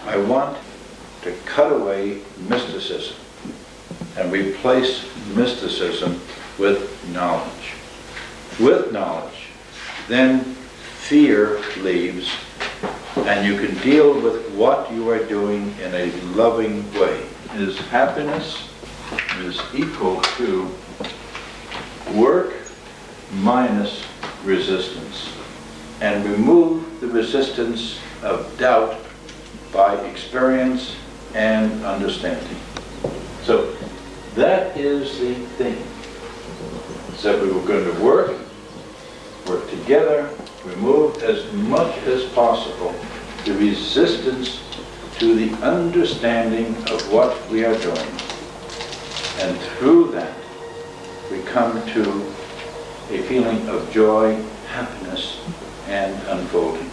I want to cut away mysticism and replace mysticism with knowledge. With knowledge, then fear leaves, and you can deal with what you are doing in a loving way. Is happiness is equal to work minus resistance, and remove the resistance of doubt by experience and understanding. So that is the thing. So we were going to work together, remove as much as possible the resistance to the understanding of what we are doing. And through that, we come to a feeling of joy, happiness, and unfolding.